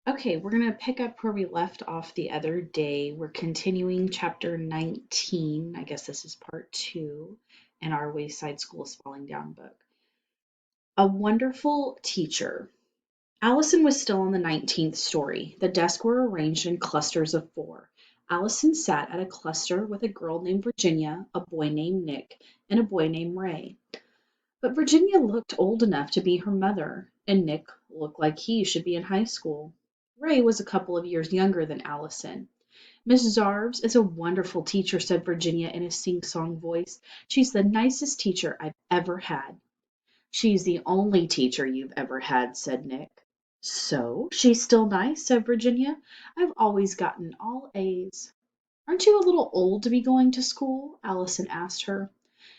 Okay, we're going to pick up where we left off the other day. We're continuing chapter 19. I guess this is part two in our Wayside School is Falling Down book. A wonderful teacher. Allison was still on the 19th story. The desks were arranged in clusters of four. Allison sat at a cluster with a girl named Virginia, a boy named Nick, and a boy named Ray. But Virginia looked old enough to be her mother, and Nick looked like he should be in high school. Ray was a couple of years younger than Allison. Miss Zarves is a wonderful teacher, said Virginia in a sing-song voice. She's the nicest teacher I've ever had. She's the only teacher you've ever had, said Nick. So, she's still nice, said Virginia. I've always gotten all A's. Aren't you a little old to be going to school? Allison asked her.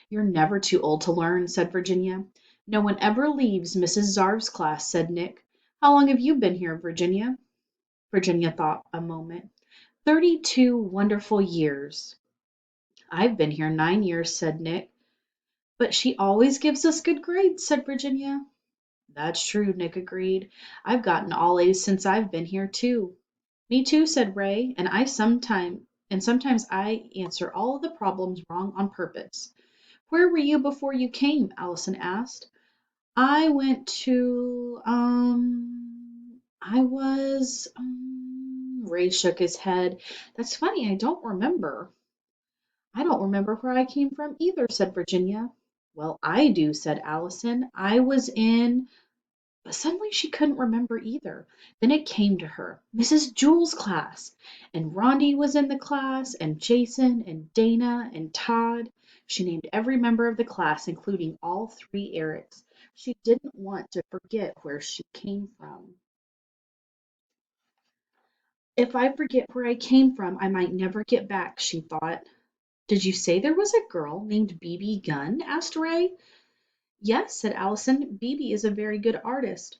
You're never too old to learn, said Virginia. No one ever leaves Mrs. Zarv's class, said Nick. How long have you been here, Virginia? Virginia thought a moment. 32 wonderful years. I've been here 9 years, said Nick. But she always gives us good grades, said Virginia. That's true, Nick agreed. I've gotten all A's since I've been here, too. Me too, said Ray, and sometimes I answer all of the problems wrong on purpose. Where were you before you came? Allison asked. I went to, I was, Ray shook his head. That's funny, I don't remember. I don't remember where I came from either, said Virginia. Well, I do, said Allison. I was in, but suddenly she couldn't remember either. Then it came to her, Mrs. Jewell's class. And Rondi was in the class, and Jason, and Dana, and Todd. She named every member of the class, including all three Erics. She didn't want to forget where she came from. If I forget where I came from, I might never get back, she thought. Did you say there was a girl named BB Gunn? Asked Ray. Yes, said Allison. BB is a very good artist.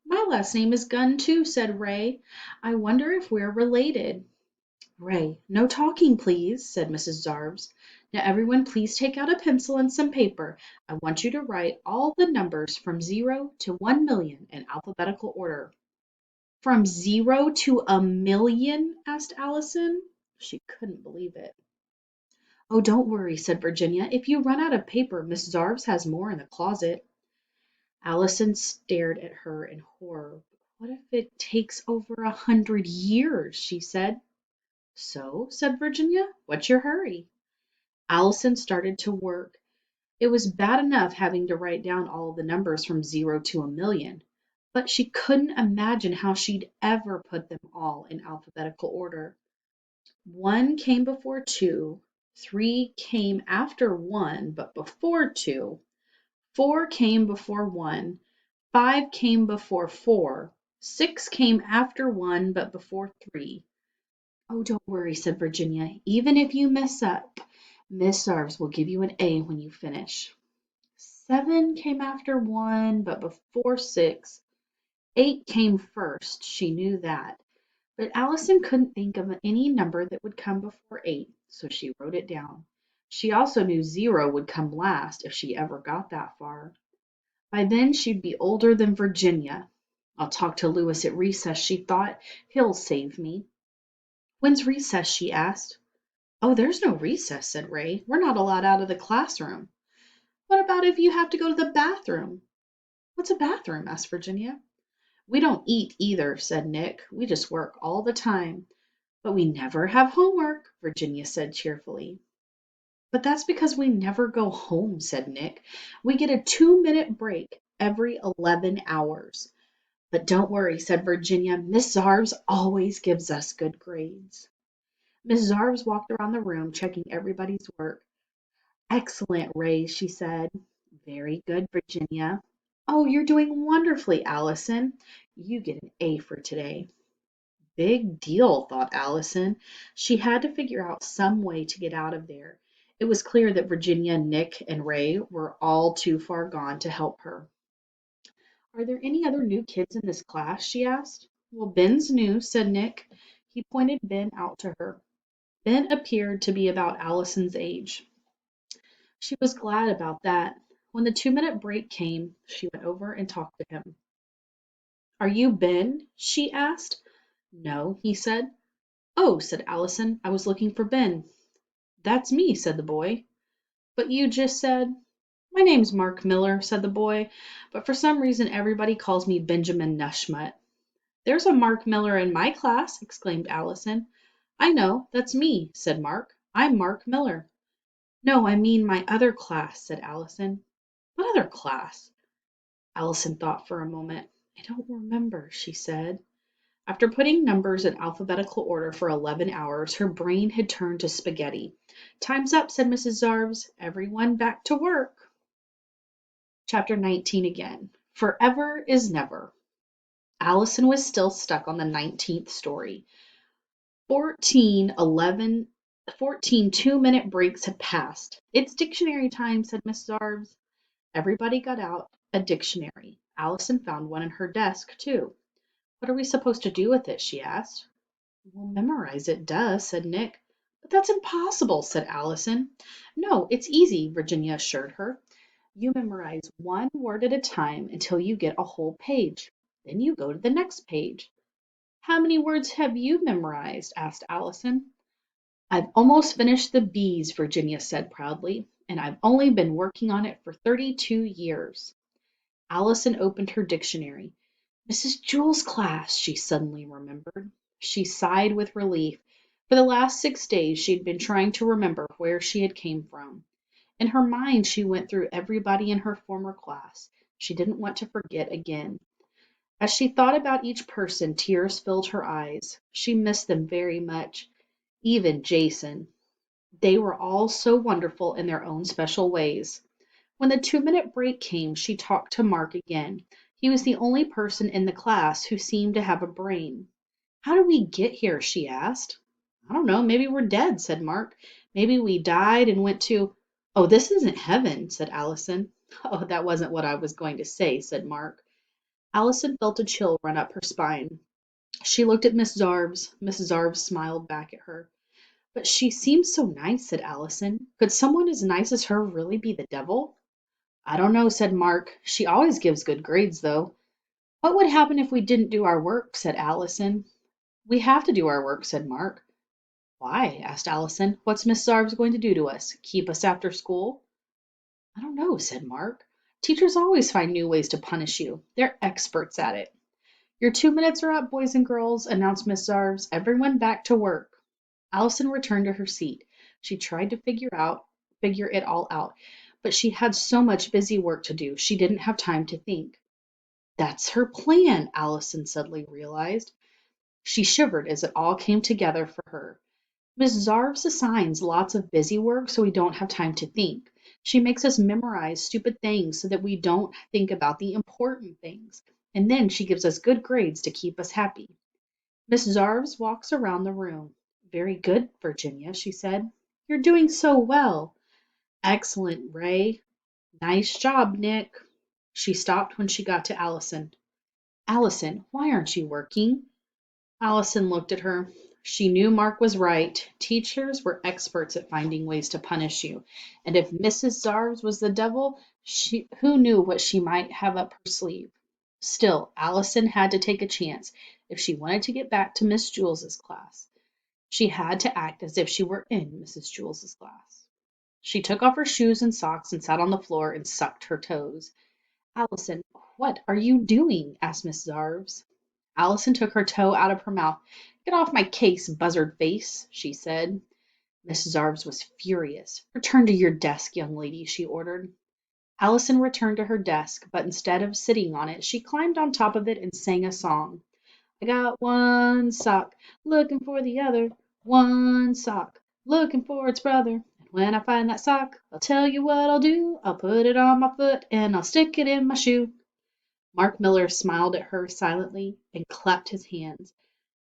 My last name is Gunn too, said Ray. I wonder if we're related. Ray, no talking, please, said Mrs. Zarves. Now everyone please take out a pencil and some paper. I want you to write all the numbers from 0 to 1 million in alphabetical order. From 0 to 1 million? Asked Allison. She couldn't believe it. Oh, don't worry, said Virginia. If you run out of paper, Miss Zarves has more in the closet. Allison stared at her in horror. What if it takes over 100 years? She said. So, said Virginia, what's your hurry? Allison started to work. It was bad enough having to write down all the numbers from 0 to 1 million, but she couldn't imagine how she'd ever put them all in alphabetical order. One came before two, three came after one, but before two, four came before one, five came before four, six came after one, but before three. Oh, don't worry, said Virginia. Even if you mess up, Miss Sarves will give you an A when you finish. Seven came after one, but before six. Eight came first, she knew that. But Allison couldn't think of any number that would come before eight, so she wrote it down. She also knew 0 would come last if she ever got that far. By then she'd be older than Virginia. I'll talk to Louis at recess, she thought. He'll save me. When's recess? She asked. Oh, there's no recess, said Ray. We're not allowed out of the classroom. What about if you have to go to the bathroom? What's a bathroom? Asked Virginia. We don't eat either, said Nick. We just work all the time. But we never have homework, Virginia said cheerfully. But that's because we never go home, said Nick. We get a 2-minute break every 11 hours. But don't worry, said Virginia. Miss Zarves always gives us good grades. Miss Zarves walked around the room, checking everybody's work. Excellent, Ray, she said. Very good, Virginia. Oh, you're doing wonderfully, Allison. You get an A for today. Big deal, thought Allison. She had to figure out some way to get out of there. It was clear that Virginia, Nick, and Ray were all too far gone to help her. Are there any other new kids in this class? She asked. Well, Ben's new, said Nick. He pointed Ben out to her. Ben appeared to be about Allison's age. She was glad about that. When the 2-minute break came, she went over and talked to him. Are you Ben? She asked. No, he said. Oh, said Allison, I was looking for Ben. That's me, said the boy. But you just said. My name's Mark Miller, said the boy, but for some reason everybody calls me Benjamin Nushmut. There's a Mark Miller in my class, exclaimed Allison. I know, that's me, said Mark. I'm Mark Miller. No, I mean my other class, said Allison. What other class? Allison thought for a moment. I don't remember, she said. After putting numbers in alphabetical order for 11 hours, her brain had turned to spaghetti. Time's up, said Mrs. Zarves. Everyone back to work. Chapter 19 again. Forever is never. Allison was still stuck on the 19th story. 14 two-minute breaks had passed. It's dictionary time, said Miss Zarves. Everybody got out a dictionary. Allison found one in her desk, too. What are we supposed to do with it? She asked. We'll memorize it, duh, said Nick. But that's impossible, said Allison. No, it's easy, Virginia assured her. You memorize one word at a time until you get a whole page. Then you go to the next page. How many words have you memorized? Asked Allison. I've almost finished the bees, Virginia said proudly, and I've only been working on it for 32 years. Allison opened her dictionary. Mrs. Jewell's class, she suddenly remembered. She sighed with relief. For the last 6 days she had been trying to remember where she had came from. In her mind she went through everybody in her former class. She didn't want to forget again. As she thought about each person, tears filled her eyes. She missed them very much. Even Jason. They were all so wonderful in their own special ways. When the 2-minute break came, she talked to Mark again. He was the only person in the class who seemed to have a brain. How did we get here? She asked. I don't know. Maybe we're dead, said Mark. Maybe we died and went to. Oh, this isn't heaven, said Allison. Oh, that wasn't what I was going to say, said Mark. Allison felt a chill run up her spine. She looked at Miss Zarves. Miss Zarves smiled back at her. But she seems so nice, said Allison. Could someone as nice as her really be the devil? I don't know, said Mark. She always gives good grades, though. What would happen if we didn't do our work? Said Allison. We have to do our work, said Mark. Why? Asked Allison. What's Miss Zarves going to do to us? Keep us after school? I don't know, said Mark. Teachers always find new ways to punish you. They're experts at it. Your 2 minutes are up, boys and girls, announced Miss Zarves. Everyone back to work. Allison returned to her seat. She tried to figure it all out, but she had so much busy work to do, she didn't have time to think. That's her plan, Allison suddenly realized. She shivered as it all came together for her. Miss Zarves assigns lots of busy work so we don't have time to think. She makes us memorize stupid things so that we don't think about the important things. And then she gives us good grades to keep us happy. Miss Zarves walks around the room. Very good, Virginia, she said. You're doing so well. Excellent, Ray. Nice job, Nick. She stopped when she got to Allison. Allison, why aren't you working? Allison looked at her. She knew Mark was right. Teachers were experts at finding ways to punish you. And if Mrs. Zarves was the devil, who knew what she might have up her sleeve? Still, Allison had to take a chance if she wanted to get back to Miss Jules's class. She had to act as if she were in Mrs. Jules's class. She took off her shoes and socks and sat on the floor and sucked her toes. Allison, what are you doing? Asked Miss Zarves. Allison took her toe out of her mouth. Get off my case, buzzard face, she said. Miss Zarves was furious. Return to your desk, young lady, she ordered. Allison returned to her desk, but instead of sitting on it, she climbed on top of it and sang a song. I got one sock, looking for the other, one sock, looking for its brother. And when I find that sock, I'll tell you what I'll do. I'll put it on my foot and I'll stick it in my shoe. Mark Miller smiled at her silently and clapped his hands.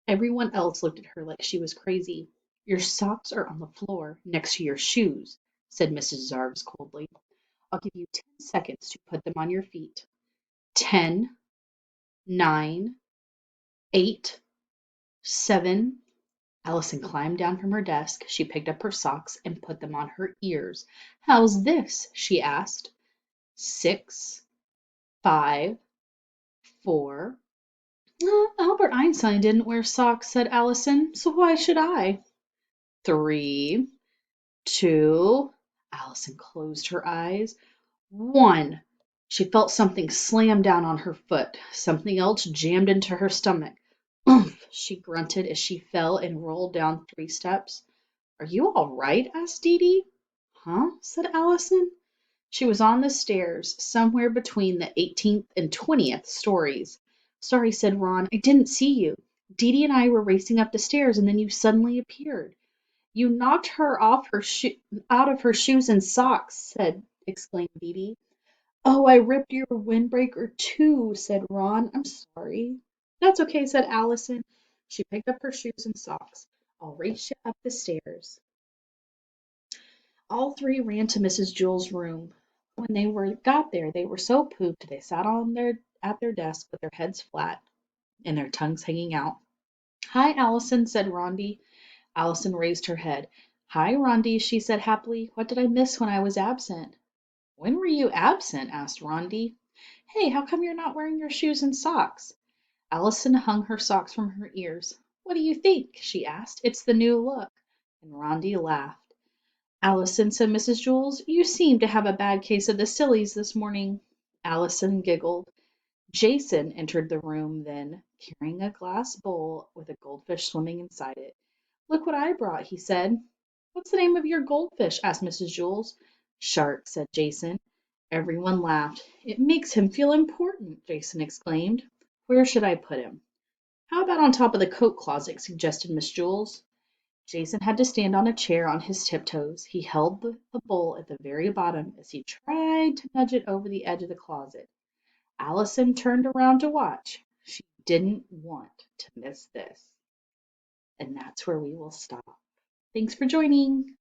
Everyone else looked at her like she was crazy. Your socks are on the floor next to your shoes, said Mrs. Zarves coldly. I'll give you 10 seconds to put them on your feet. 10, 9, 8, 7. Allison climbed down from her desk. She picked up her socks and put them on her ears. How's this? She asked. 6, 5, 4, Albert Einstein didn't wear socks, said Allison, so why should I? 3, 2. Allison closed her eyes. 1. She felt something slam down on her foot. Something else jammed into her stomach. Umph! She grunted as she fell and rolled down 3 steps. Are you all right? Asked Dee Dee. Huh? Said Allison. She was on the stairs, somewhere between the 18th and 20th stories. Sorry, said Ron. I didn't see you. Dee Dee and I were racing up the stairs, and then you suddenly appeared. You knocked her off out of her shoes and socks, exclaimed Dee Dee. Oh, I ripped your windbreaker too, said Ron. I'm sorry. That's okay, said Allison. She picked up her shoes and socks. I'll race you up the stairs. All 3 ran to Mrs. Jewell's room. When got there, they were so pooped they sat at their desk with their heads flat and their tongues hanging out. Hi, Allison, said Rondi. Allison raised her head. Hi, Rondi, she said happily. What did I miss when I was absent? When were you absent? Asked Rondi. Hey, how come you're not wearing your shoes and socks? Allison hung her socks from her ears. What do you think? She asked. It's the new look. And Rondi laughed. Allison, said Mrs. Jewls, you seem to have a bad case of the sillies this morning. Allison giggled. Jason entered the room then, carrying a glass bowl with a goldfish swimming inside it. Look what I brought, he said. What's the name of your goldfish? Asked Mrs. Jewls. Shark, said Jason. Everyone laughed. It makes him feel important, Jason exclaimed. Where should I put him? How about on top of the coat closet, suggested Miss Jewls. Jason had to stand on a chair on his tiptoes. He held the bowl at the very bottom as he tried to nudge it over the edge of the closet. Allison turned around to watch. She didn't want to miss this. And that's where we will stop. Thanks for joining.